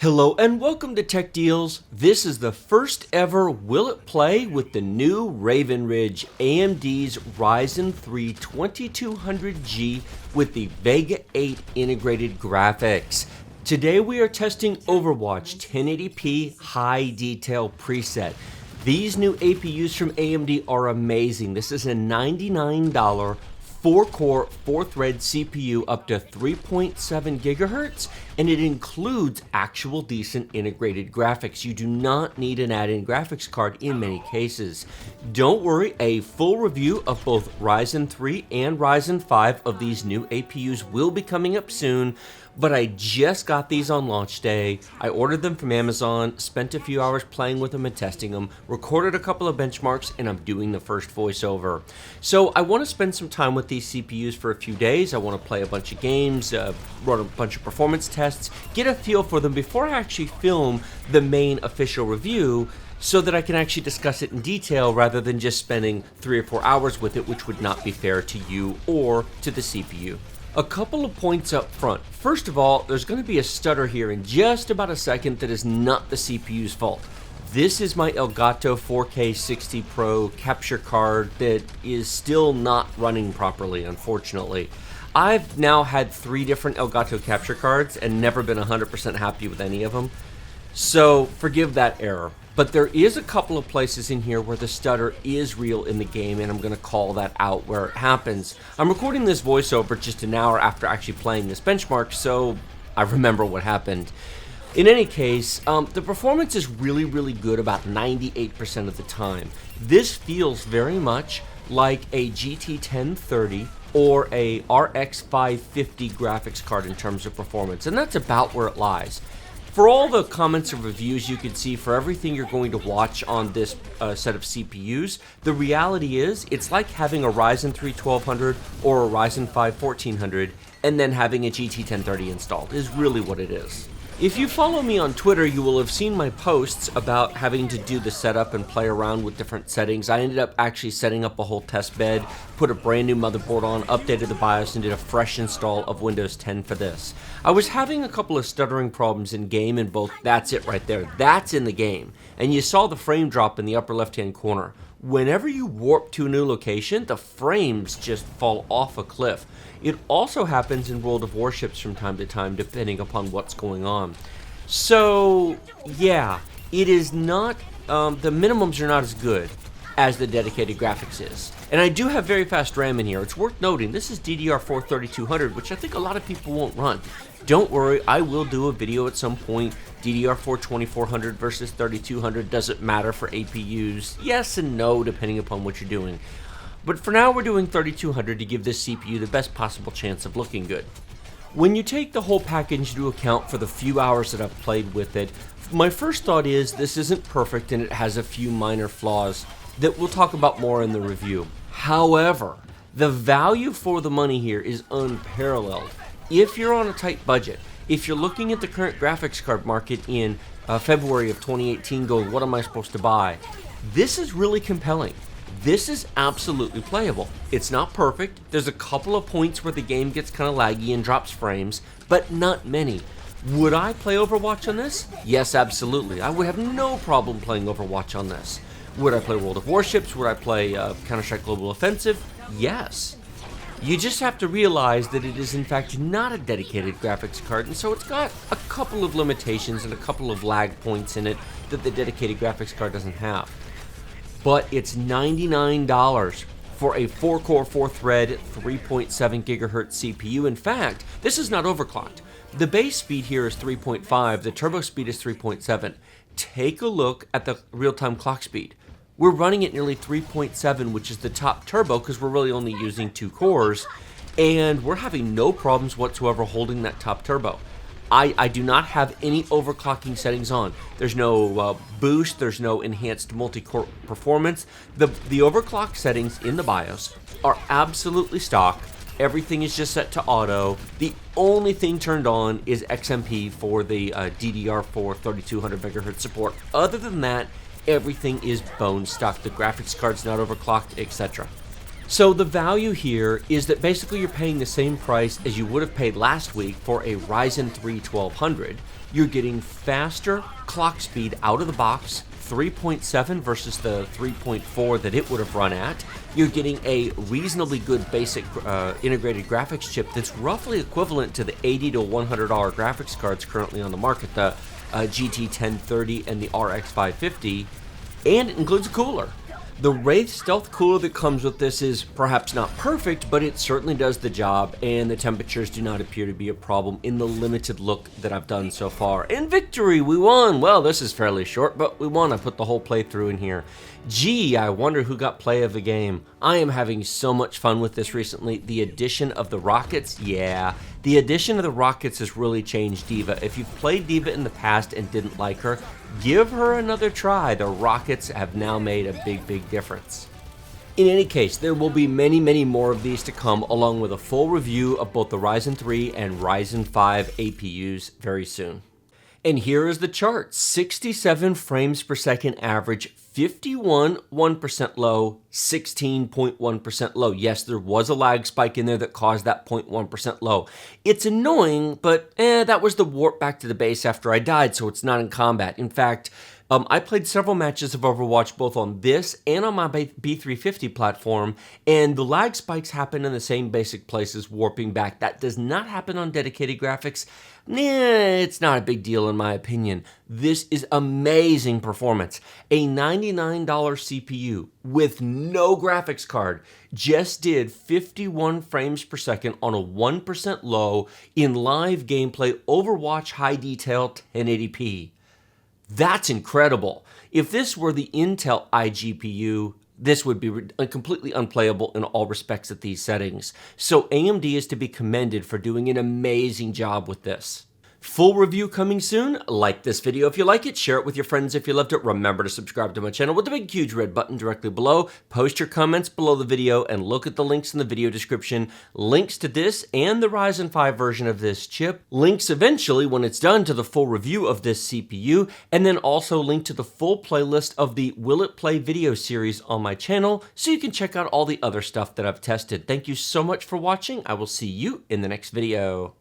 Hello and welcome to Tech Deals. This is the first ever Will It Play with the new Raven Ridge AMD's Ryzen 3 2200G with the VEGA 8 integrated graphics. Today we are testing Overwatch 1080p high detail preset. These new APUs from AMD are amazing. This is a $99 4-core, 4-thread CPU up to 3.7 gigahertz, and it includes actual decent integrated graphics. You do not need an add-in graphics card in many cases. Don't worry, a full review of both Ryzen 3 and Ryzen 5 of these new APUs will be coming up soon, but I just got these on launch day. I ordered them from Amazon, spent a few hours playing with them and testing them, recorded a couple of benchmarks, and I'm doing the first voiceover. So I want to spend some time with these CPUs for a few days. I want to play a bunch of games, run a bunch of performance tests, get a feel for them before I actually film the main official review, so that I can actually discuss it in detail rather than just spending 3 or 4 hours with it, which would not be fair to you or to the CPU. A couple of points up front. First of all, there's going to be a stutter here in just about a second that is not the CPU's fault. This is my Elgato 4K 60 Pro capture card that is still not running properly, unfortunately. I've now had 3 different Elgato capture cards and never been 100% happy with any of them, so forgive that error. But there is a couple of places in here where the stutter is real in the game, and I'm going to call that out where it happens. I'm recording this voiceover just an hour after actually playing this benchmark, so I remember what happened. In any case, the performance is really good about 98% of the time. This feels very much like a GT 1030 or a RX 550 graphics card in terms of performance, and that's about where it lies. For all the comments and reviews you can see for everything you're going to watch on this set of CPUs, the reality is it's like having a Ryzen 3 1200 or a Ryzen 5 1400 and then having a GT 1030 installed is really what it is. If you follow me on Twitter, you will have seen my posts about having to do the setup and play around with different settings. I ended up actually setting up a whole test bed, put a brand new motherboard on, updated the BIOS, and did a fresh install of Windows 10 for this. I was having a couple of stuttering problems in game, and both, that's it right there, that's in the game. And you saw the frame drop in the upper left-hand corner. Whenever you warp to a new location, the frames just fall off a cliff. It also happens in World of Warships from time to time, depending upon what's going on. So, yeah, it is not, the minimums are not as good as the dedicated graphics is. And I do have very fast RAM in here. It's worth noting, this is DDR4 3200, which I think a lot of people won't run. Don't worry, I will do a video at some point. DDR4 2400 versus 3200 doesn't matter for APUs. Yes and no, depending upon what you're doing. But for now, we're doing 3200 to give this CPU the best possible chance of looking good. When you take the whole package into account for the few hours that I've played with it, my first thought is this isn't perfect and it has a few minor flaws that we'll talk about more in the review. However, the value for the money here is unparalleled. If you're on a tight budget, if you're looking at the current graphics card market in February of 2018 going, what am I supposed to buy? This is really compelling. This is absolutely playable. It's not perfect. There's a couple of points where the game gets kind of laggy and drops frames, but not many. Would I play Overwatch on this? Yes, absolutely. I would have no problem playing Overwatch on this. Would I play World of Warships? Would I play Counter-Strike Global Offensive? Yes. You just have to realize that it is in fact not a dedicated graphics card, and so it's got a couple of limitations and a couple of lag points in it that the dedicated graphics card doesn't have. But it's $99 for a 4-core, 4-thread, 3.7 gigahertz CPU. In fact, this is not overclocked. The base speed here is 3.5, the turbo speed is 3.7. Take a look at the real-time clock speed. We're running at nearly 3.7, which is the top turbo because we're really only using 2 cores, and we're having no problems whatsoever holding that top turbo. I do not have any overclocking settings on. There's no boost, there's no enhanced multi-core performance. The overclock settings in the BIOS are absolutely stock. Everything is just set to auto. The only thing turned on is XMP for the DDR4 3200 MHz support. Other than that, everything is bone stock. The graphics card's not overclocked, etc. So the value here is that basically you're paying the same price as you would have paid last week for a Ryzen 3 1200. You're getting faster clock speed out of the box, 3.7 versus the 3.4 that it would have run at. You're getting a reasonably good basic integrated graphics chip that's roughly equivalent to the $80 to $100 graphics cards currently on the market, the GT 1030 and the RX 550, and it includes a cooler. The Wraith Stealth cooler that comes with this is perhaps not perfect, but it certainly does the job, and the temperatures do not appear to be a problem in the limited look that I've done so far. And victory, we won! Well, this is fairly short, but we won. I put the whole playthrough in here. Gee, I wonder who got play of the game. I am having so much fun with this recently. The addition of the rockets, yeah. The addition of the rockets has really changed D.Va. If you've played D.Va in the past and didn't like her, give her another try. The rockets have now made a big difference. In any case, there will be many more of these to come, along with a full review of both the Ryzen 3 and Ryzen 5 APUs very soon. And here is the chart. 67 frames per second average, 51 1% low, 16.1% low. Yes, there was a lag spike in there that caused that 0.1% low. It's annoying, but that was the warp back to the base after I died, so it's not in combat. In fact, I played several matches of Overwatch both on this and on my B350 platform, and the lag spikes happen in the same basic places, warping back. That does not happen on dedicated graphics. It's not a big deal in my opinion. This is amazing performance. A $99 CPU with no graphics card just did 51 frames per second on a 1% low in live gameplay Overwatch high detail 1080p. That's incredible. If this were the Intel iGPU, this would be completely unplayable in all respects at these settings. So AMD is to be commended for doing an amazing job with this. Full review coming soon. Like this video if you like it, share it with your friends if you loved it. Remember to subscribe to my channel with the big huge red button directly below. Post your comments below the video and look at the links in the video description. Links to this and the Ryzen 5 version of this chip. Links eventually when it's done to the full review of this CPU, and then also link to the full playlist of the Will It Play video series on my channel so you can check out all the other stuff that I've tested. Thank you so much for watching. I will see you in the next video.